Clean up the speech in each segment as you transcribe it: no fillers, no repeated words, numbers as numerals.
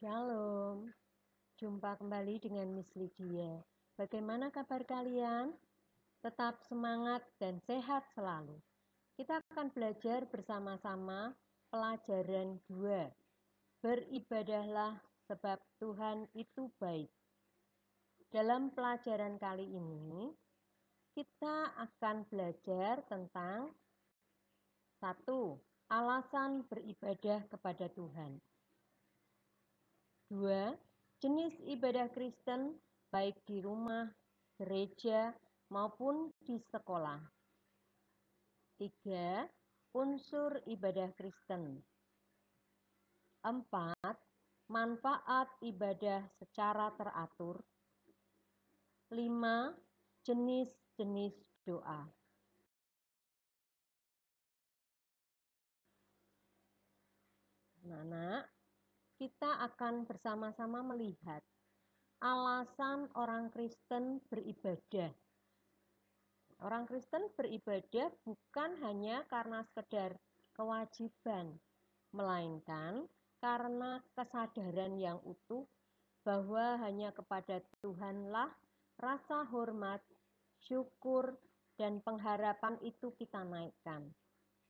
Shalom, jumpa kembali dengan Miss Lydia. Bagaimana kabar kalian? Tetap semangat dan sehat selalu. Kita akan belajar bersama-sama pelajaran 2. Beribadahlah sebab Tuhan itu baik. Dalam pelajaran kali ini, kita akan belajar tentang 1. Alasan beribadah kepada Tuhan. 2. Jenis ibadah Kristen baik di rumah, gereja, maupun di sekolah. 3. Unsur ibadah Kristen. 4. Manfaat ibadah secara teratur. 5. Jenis-jenis doa. Anak-anak, kita akan bersama-sama melihat alasan orang Kristen beribadah. Orang Kristen beribadah bukan hanya karena sekedar kewajiban, melainkan karena kesadaran yang utuh bahwa hanya kepada Tuhanlah rasa hormat, syukur, dan pengharapan itu kita naikkan,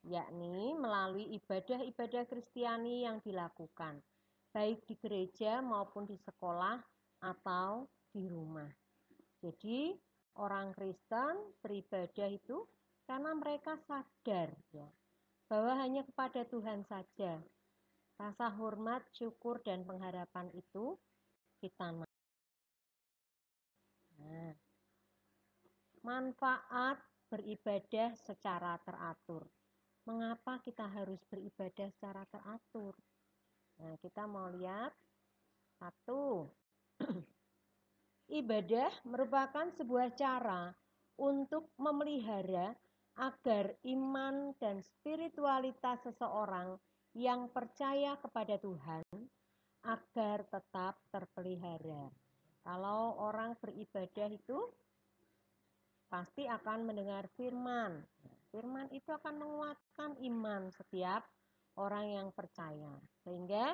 yakni melalui ibadah-ibadah Kristiani yang dilakukan, baik di gereja maupun di sekolah atau di rumah. Jadi, orang Kristen beribadah itu karena mereka sadar ya, bahwa hanya kepada Tuhan saja rasa hormat, syukur, dan pengharapan itu kita naikkan. Nah, manfaat beribadah secara teratur. Mengapa kita harus beribadah secara teratur? Nah, kita mau lihat 1. Ibadah merupakan sebuah cara untuk memelihara agar iman dan spiritualitas seseorang yang percaya kepada Tuhan agar tetap terpelihara. Kalau orang beribadah itu pasti akan mendengar firman. Firman itu akan menguatkan iman setiap orang yang percaya, sehingga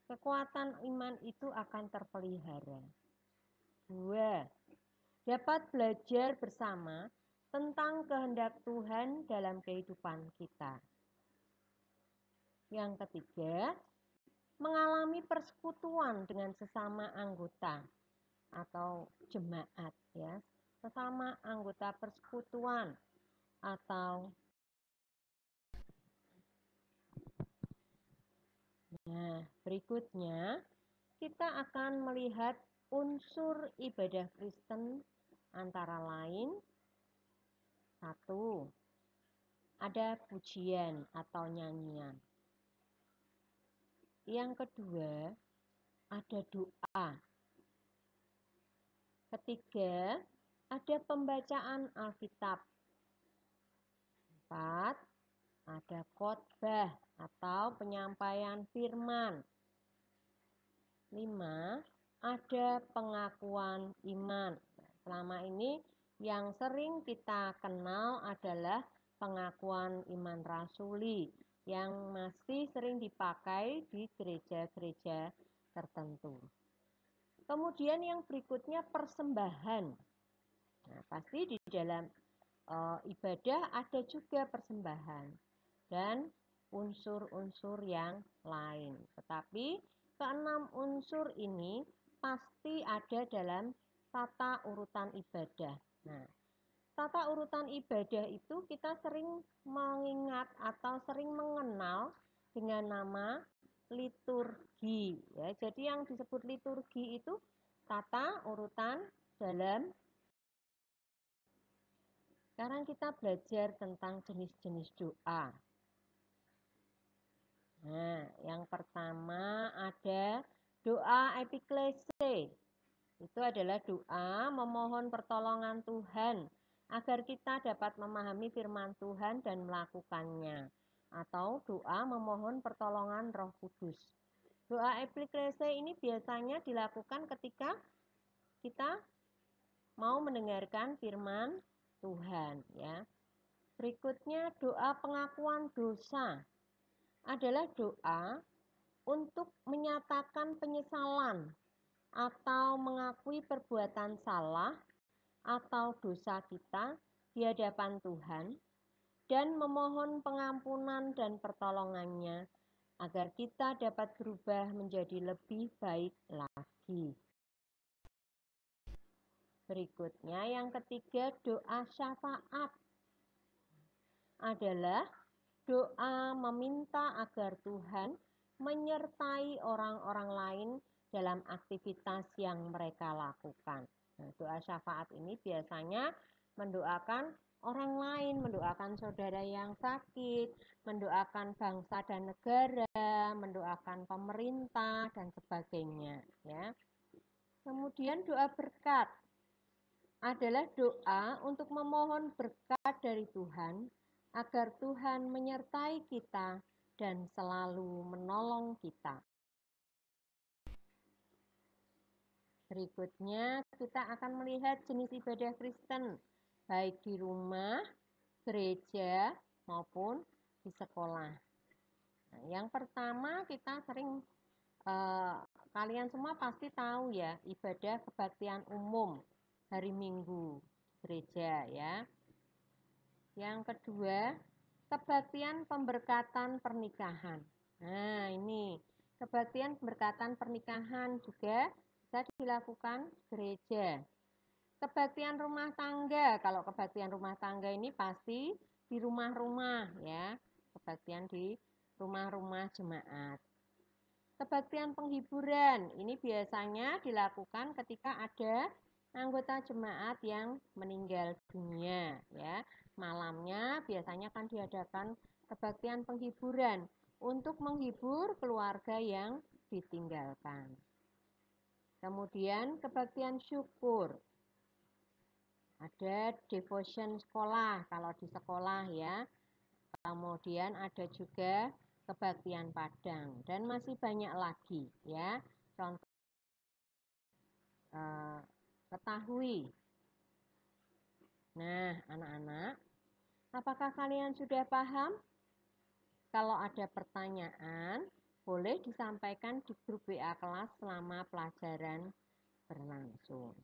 kekuatan iman itu akan terpelihara. 2. Dapat belajar bersama tentang kehendak Tuhan dalam kehidupan kita. Yang ketiga, mengalami persekutuan dengan sesama anggota atau jemaat ya, sesama anggota persekutuan atau berikutnya kita akan melihat unsur ibadah Kristen antara lain 1. Ada pujian atau nyanyian. Yang kedua, ada doa. Ketiga, ada pembacaan Alkitab. 4. Ada khotbah atau penyampaian firman. 5. Ada pengakuan iman. Selama ini yang sering kita kenal adalah pengakuan iman rasuli yang masih sering dipakai di gereja-gereja tertentu. Kemudian yang berikutnya persembahan. Nah, pasti di dalam ibadah ada juga persembahan dan unsur-unsur yang lain. Tetapi keenam unsur ini pasti ada dalam tata urutan ibadah. Nah, tata urutan ibadah itu kita sering mengingat atau sering mengenal dengan nama liturgi. Ya, jadi yang disebut liturgi itu tata urutan dalam. Sekarang kita belajar tentang jenis-jenis doa. Nah, yang pertama ada doa epiklese. Itu adalah doa memohon pertolongan Tuhan agar kita dapat memahami firman Tuhan dan melakukannya. Atau doa memohon pertolongan Roh Kudus. Doa epiklese ini biasanya dilakukan ketika kita mau mendengarkan firman Tuhan ya. Berikutnya doa pengakuan dosa adalah doa untuk menyatakan penyesalan atau mengakui perbuatan salah atau dosa kita di hadapan Tuhan dan memohon pengampunan dan pertolongannya agar kita dapat berubah menjadi lebih baik lagi. Berikutnya yang ketiga, doa syafaat adalah doa meminta agar Tuhan menyertai orang-orang lain dalam aktivitas yang mereka lakukan. Nah, doa syafaat ini biasanya mendoakan orang lain, mendoakan saudara yang sakit, mendoakan bangsa dan negara, mendoakan pemerintah dan sebagainya, ya. Kemudian doa berkat adalah doa untuk memohon berkat dari Tuhan agar Tuhan menyertai kita dan selalu menolong kita. Berikutnya kita akan melihat jenis ibadah Kristen, baik di rumah, gereja, maupun di sekolah. Nah, yang pertama kita sering, kalian semua pasti tahu ya, ibadah kebaktian umum hari Minggu gereja ya. Yang kedua, kebaktian pemberkatan pernikahan. Nah, ini kebaktian pemberkatan pernikahan juga bisa dilakukan gereja. Kebaktian rumah tangga, kalau kebaktian rumah tangga ini pasti di rumah-rumah ya, kebaktian di rumah-rumah jemaat. Kebaktian penghiburan, ini biasanya dilakukan ketika ada anggota jemaat yang meninggal dunia ya. Malamnya biasanya kan diadakan kebaktian penghiburan untuk menghibur keluarga yang ditinggalkan. Kemudian kebaktian syukur. Ada devotion sekolah kalau di sekolah ya. Kemudian ada juga kebaktian Padang dan masih banyak lagi ya. Contoh ketahui. Nah, anak-anak, apakah kalian sudah paham? Kalau ada pertanyaan, boleh disampaikan di grup WA kelas selama pelajaran berlangsung.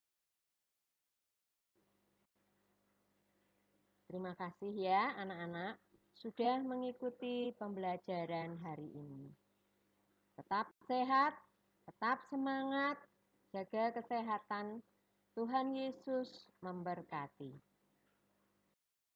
Terima kasih ya anak-anak sudah mengikuti pembelajaran hari ini. Tetap sehat, tetap semangat, jaga kesehatan. Tuhan Yesus memberkati.